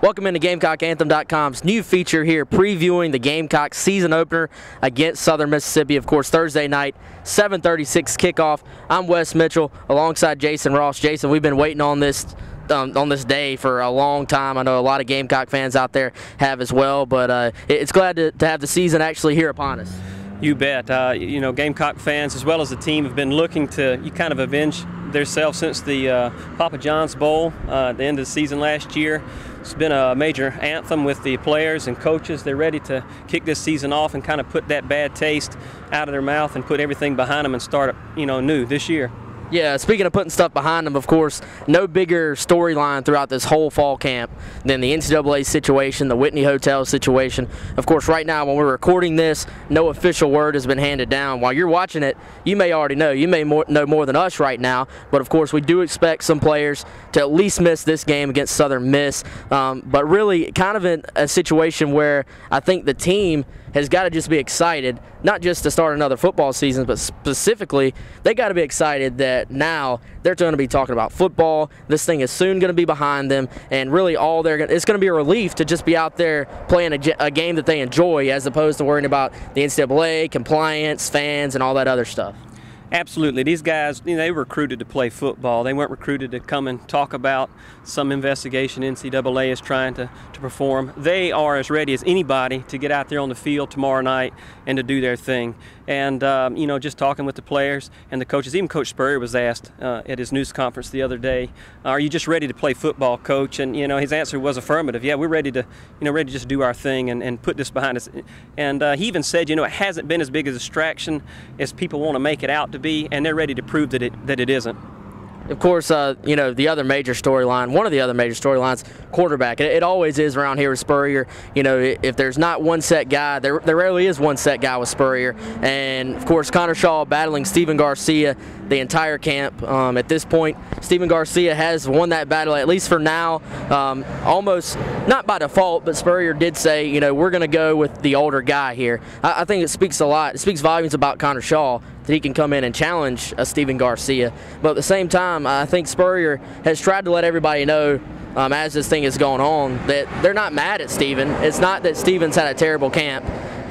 Welcome into GamecockAnthem.com's new feature here, previewing the Gamecock season opener against Southern Mississippi. Of course, Thursday night, 7:36 kickoff. I'm Wes Mitchell alongside Jason Ross. Jason, we've been waiting on this day for a long time. I know a lot of Gamecock fans out there have as well, but it's glad to have the season actually here upon us. You bet. Gamecock fans as well as the team have been looking to kind of avenge themselves since the Papa John's Bowl at the end of the season last year. It's been a major anthem with the players and coaches. They're ready to kick this season off and kind of put that bad taste out of their mouth and put everything behind them and start new this year. Yeah, speaking of putting stuff behind them, of course, no bigger storyline throughout this whole fall camp than the NCAA situation, the Whitney Hotel situation. Of course, right now when we're recording this, no official word has been handed down. While you're watching it, you may already know. You may know more than us right now, but of course we do expect some players to at least miss this game against Southern Miss. But really kind of in a situation where I think the team has got to just be excited, not just to start another football season, but specifically, they got to be excited that now they're going to be talking about football. This thing is soon going to be behind them, and really it's going to be a relief to just be out there playing a game that they enjoy, as opposed to worrying about the NCAA, compliance, fans, and all that other stuff. Absolutely. These guys, they were recruited to play football. They weren't recruited to come and talk about some investigation NCAA is trying to perform. They are as ready as anybody to get out there on the field tomorrow night and to do their thing. And, just talking with the players and the coaches, even Coach Spurrier was asked at his news conference the other day, are you just ready to play football, Coach? And, his answer was affirmative. Yeah, we're ready to, ready to just do our thing and put this behind us. And he even said, it hasn't been as big a distraction as people want to make it out to be, and they're ready to prove that it isn't. Of course, the other major storyline, one of the other major storylines, quarterback. It always is around here with Spurrier. If there's not one set guy, there rarely is one set guy with Spurrier. And, of course, Connor Shaw battling Stephen Garcia the entire camp. At this point, Stephen Garcia has won that battle, at least for now, almost not by default, but Spurrier did say, we're going to go with the older guy here. I think it speaks a lot. It speaks volumes about Connor Shaw that he can come in and challenge Stephen Garcia. But at the same time, I think Spurrier has tried to let everybody know as this thing is going on that they're not mad at Stephen. It's not that Stephen's had a terrible camp.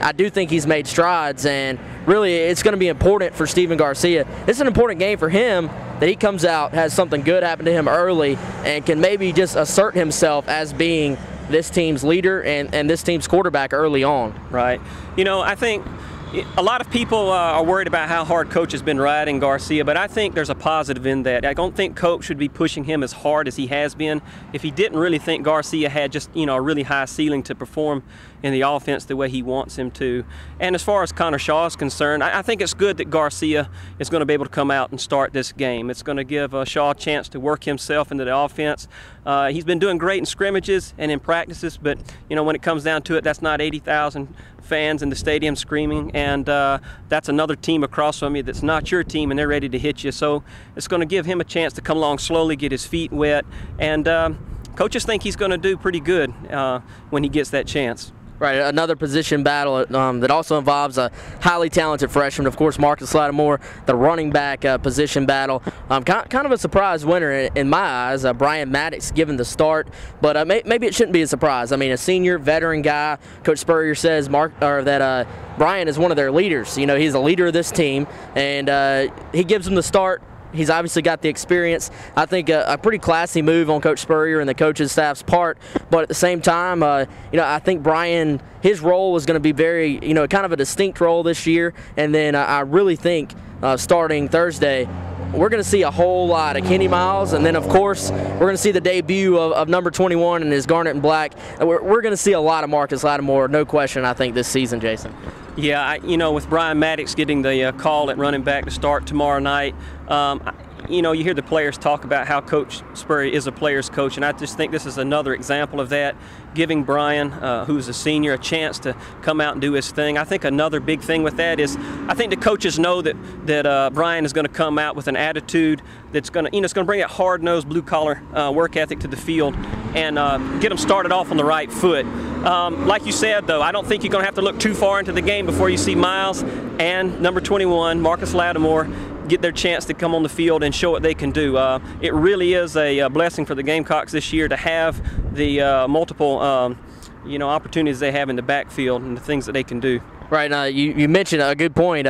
I do think he's made strides, and really it's going to be important for Stephen Garcia. It's an important game for him that he comes out, has something good happen to him early, and can maybe just assert himself as being this team's leader and this team's quarterback early on. Right. I think a lot of people are worried about how hard Coach has been riding Garcia, but I think there's a positive in that. I don't think Coach should be pushing him as hard as he has been if he didn't really think Garcia had just, a really high ceiling to perform in the offense the way he wants him to. And as far as Connor Shaw is concerned, I think it's good that Garcia is going to be able to come out and start this game. It's going to give Shaw a chance to work himself into the offense. He's been doing great in scrimmages and in practices, but, when it comes down to it, that's not 80,000 fans in the stadium screaming, and that's another team across from you that's not your team, and they're ready to hit you. So it's going to give him a chance to come along slowly, get his feet wet, and coaches think he's going to do pretty good when he gets that chance. Right, another position battle that also involves a highly talented freshman, of course, Marcus Lattimore, the running back position battle. Kind of a surprise winner in my eyes, Brian Maddox given the start, but maybe it shouldn't be a surprise. I mean, a senior veteran guy, Coach Spurrier says that Brian is one of their leaders. He's a leader of this team, and he gives him the start. He's obviously got the experience. I think a pretty classy move on Coach Spurrier and the coaching staff's part. But at the same time, I think Brian, his role is going to be very, kind of a distinct role this year. And then I really think starting Thursday, we're going to see a whole lot of Kenny Miles, and then, of course, we're going to see the debut of number 21 in his garnet and black. We're going to see a lot of Marcus Lattimore, no question, I think, this season, Jason. Yeah, with Brian Maddox getting the call at running back to start tomorrow night, you hear the players talk about how Coach Spurrier is a player's coach, and I just think this is another example of that, giving Brian, who's a senior, a chance to come out and do his thing. I think another big thing with that is I think the coaches know that Brian is going to come out with an attitude that's going to, it's going to bring that hard-nosed, blue-collar work ethic to the field and get them started off on the right foot. Like you said, though, I don't think you're going to have to look too far into the game before you see Miles and number 21, Marcus Lattimore, get their chance to come on the field and show what they can do. It really is a blessing for the Gamecocks this year to have the multiple opportunities they have in the backfield and the things that they can do. Right. You mentioned a good point,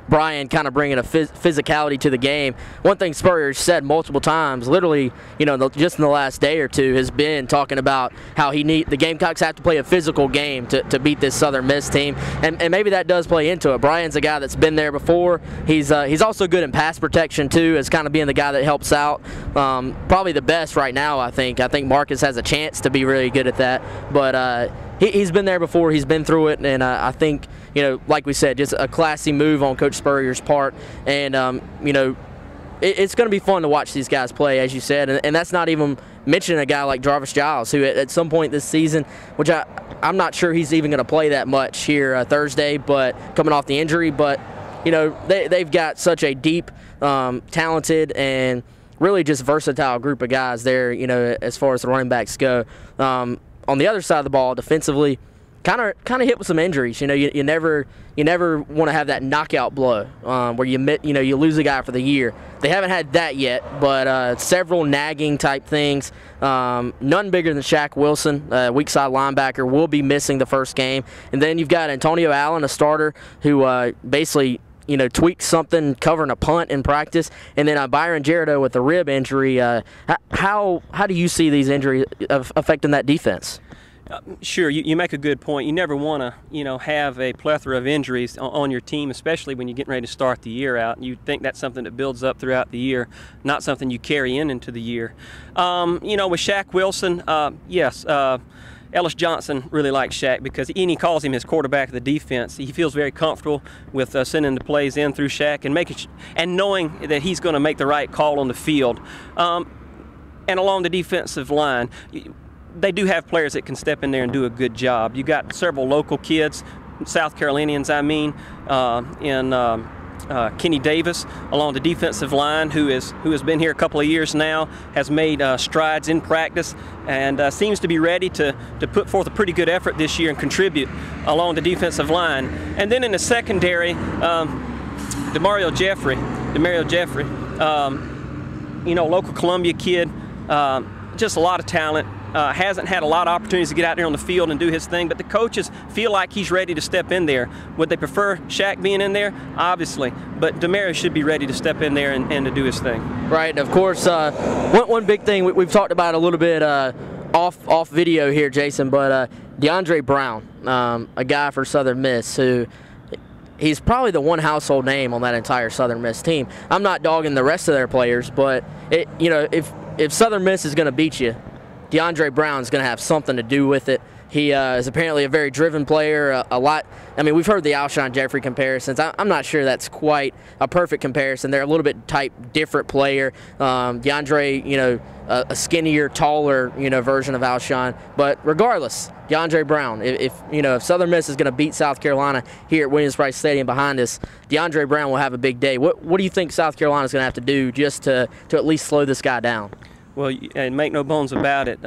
Brian, kind of bringing a physicality to the game. One thing Spurrier said multiple times, literally, just in the last day or two, has been talking about how the Gamecocks have to play a physical game to beat this Southern Miss team, and maybe that does play into it. Brian's a guy that's been there before. He's also good in pass protection too, as kind of being the guy that helps out. Probably the best right now, I think. I think Marcus has a chance to be really good at that, but he's been there before. He's been through it, and I think, like we said, just a classy move on Coach Spurrier's part. And, it's going to be fun to watch these guys play, as you said. And that's not even mentioning a guy like Jarvis Giles, who at some point this season, which I'm not sure he's even going to play that much here Thursday, but coming off the injury. But, they've got such a deep, talented, and really just versatile group of guys there, as far as the running backs go. On the other side of the ball, defensively, kind of hit with some injuries. You never want to have that knockout blow where you lose a guy for the year. They haven't had that yet, but several nagging type things. None bigger than Shaq Wilson, weak side linebacker, will be missing the first game. And then you've got Antonio Allen, a starter, who basically tweaked something covering a punt in practice, and then Byron Gerardo with a rib injury. How do you see these injuries affecting that defense? Sure, you make a good point. You never want to, have a plethora of injuries on your team, especially when you're getting ready to start the year out. You think that's something that builds up throughout the year, not something you carry into the year. With Shaq Wilson, yes. Ellis Johnson really likes Shaq because he calls him his quarterback of the defense. He feels very comfortable with sending the plays in through Shaq and knowing that he's going to make the right call on the field. And along the defensive line, they do have players that can step in there and do a good job. You got several local kids, South Carolinians, in Kenny Davis along the defensive line, who has been here a couple of years now, has made strides in practice, and seems to be ready to put forth a pretty good effort this year and contribute along the defensive line. And then in the secondary, Demario Jeffrey, local Columbia kid, just a lot of talent. Hasn't had a lot of opportunities to get out there on the field and do his thing, but the coaches feel like he's ready to step in there. Would they prefer Shaq being in there? Obviously, but Demario should be ready to step in there and to do his thing. Right, and of course, one big thing we've talked about a little bit off video here, Jason, but DeAndre Brown, a guy for Southern Miss who he's probably the one household name on that entire Southern Miss team. I'm not dogging the rest of their players, but if Southern Miss is going to beat you, DeAndre Brown's going to have something to do with it. He is apparently a very driven player. We've heard the Alshon Jeffrey comparisons. I'm not sure that's quite a perfect comparison. They're a little bit different player. DeAndre, a skinnier, taller, version of Alshon. But regardless, DeAndre Brown, if Southern Miss is going to beat South Carolina here at Williams-Brice Stadium behind us, DeAndre Brown will have a big day. What do you think South Carolina is going to have to do just to at least slow this guy down? Well, and make no bones about it,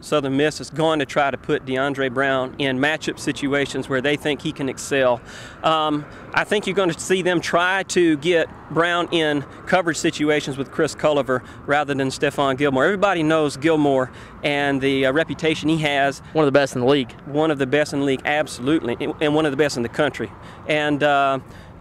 Southern Miss is going to try to put DeAndre Brown in matchup situations where they think he can excel. I think you're going to see them try to get Brown in coverage situations with Chris Culliver rather than Stephon Gilmore. Everybody knows Gilmore and the reputation he has. One of the best in the league. One of the best in the league, absolutely, and one of the best in the country.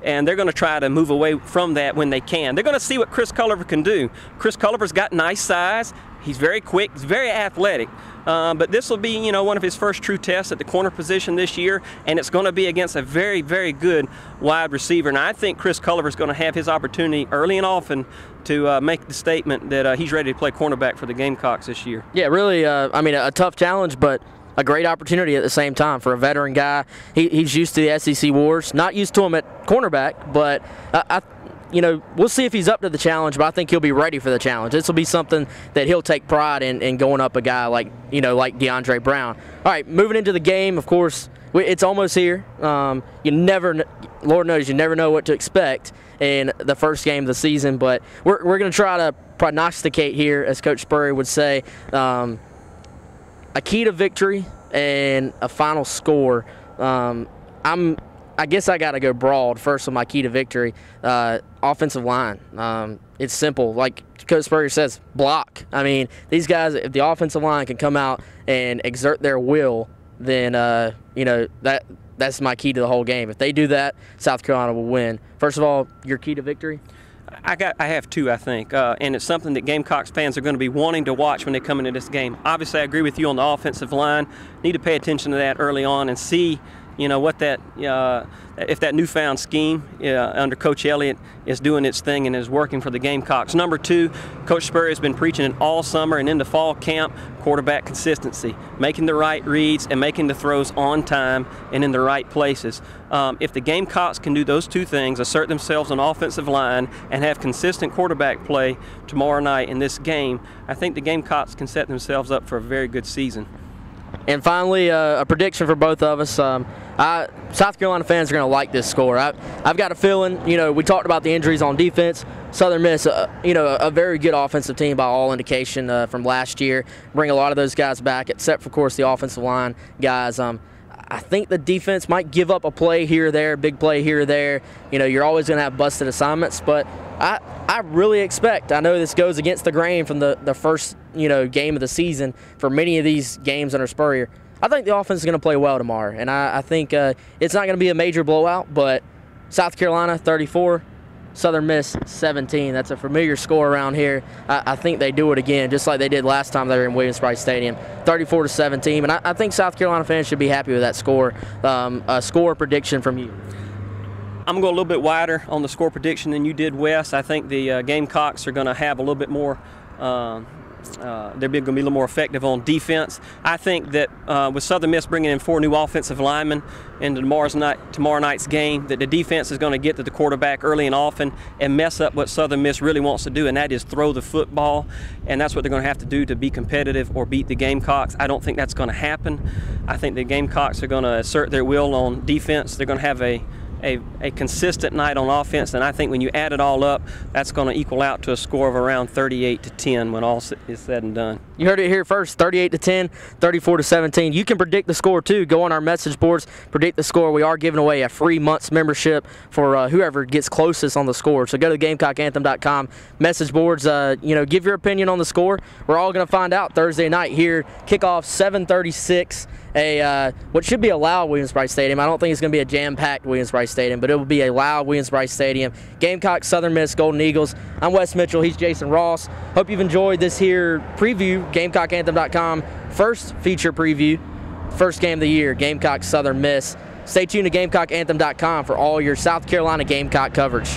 And they're going to try to move away from that when they can. They're going to see what Chris Culliver can do. Chris Culliver's got nice size. He's very quick. He's very athletic. But this will be, one of his first true tests at the corner position this year, and it's going to be against a very, very good wide receiver. And I think Chris Culliver's going to have his opportunity early and often to make the statement that he's ready to play cornerback for the Gamecocks this year. Yeah, really, a tough challenge, but a great opportunity at the same time for a veteran guy. He's used to the SEC wars, not used to them at cornerback, but we'll see if he's up to the challenge, but I think he'll be ready for the challenge. This will be something that he'll take pride in going up a guy like DeAndre Brown. All right, moving into the game, of course, it's almost here. Lord knows you never know what to expect in the first game of the season, but we're going to try to prognosticate here, as Coach Spurrier would say, a key to victory and a final score. I'm I guess I got to go broad first with my key to victory. Offensive line. It's simple. Like Coach Spurrier says, block. I mean, these guys, if the offensive line can come out and exert their will, then, you know, that's my key to the whole game. If they do that, South Carolina will win. First of all, your key to victory? I have two, I think, and it's something that Gamecocks fans are going to be wanting to watch when they come into this game. Obviously, I agree with you on the offensive line. Need to pay attention to that early on and see, you know, what that if that newfound scheme under Coach Elliott is doing its thing and is working for the Gamecocks. Number two, Coach Spurrier has been preaching it all summer and into fall camp, quarterback consistency, making the right reads and making the throws on time and in the right places. If the Gamecocks can do those two things, assert themselves on offensive line and have consistent quarterback play tomorrow night in this game, I think the Gamecocks can set themselves up for a very good season. And finally, a prediction for both of us. South Carolina fans are going to like this score. I've got a feeling, you know, we talked about the injuries on defense. Southern Miss, you know, a very good offensive team by all indication from last year. Bring a lot of those guys back, except for, of course, the offensive line guys. I think the defense might give up a play here or there, big play here or there. You know, you're always going to have busted assignments, but I really expect, I know this goes against the grain from the first, you know, game of the season for many of these games under Spurrier. I think the offense is going to play well tomorrow, and I think it's not going to be a major blowout, but South Carolina 34, Southern Miss 17. That's a familiar score around here. I think they do it again, just like they did last time they were in Williams-Brice Stadium, 34-17. And I think South Carolina fans should be happy with that score. A score prediction from you. I'm going to go a little bit wider on the score prediction than you did, Wes. I think the Gamecocks are going to have a little bit more. They're going to be a little more effective on defense. I think that with Southern Miss bringing in 4 new offensive linemen into tomorrow night's game, that the defense is going to get to the quarterback early and often and mess up what Southern Miss really wants to do, and that is throw the football. And that's what they're going to have to do to be competitive or beat the Gamecocks. I don't think that's going to happen. I think the Gamecocks are going to assert their will on defense. They're going to have a consistent night on offense, and I think when you add it all up, that's going to equal out to a score of around 38-10 when all is said and done. You heard it here first, 38-10, 34-17. You can predict the score too. Go on our message boards, predict the score. We are giving away a free month's membership for whoever gets closest on the score. So go to GamecockAnthem.com, message boards, you know, give your opinion on the score. We're all going to find out Thursday night here. Kickoff 7:36. What should be a loud Williams-Brice Stadium. I don't think it's going to be a jam-packed Williams-Brice Stadium, but it will be a loud Williams-Brice Stadium. Gamecocks, Southern Miss, Golden Eagles. I'm Wes Mitchell. He's Jason Ross. Hope you've enjoyed this here preview, GamecockAnthem.com. First feature preview, first game of the year, Gamecocks, Southern Miss. Stay tuned to GamecockAnthem.com for all your South Carolina Gamecock coverage.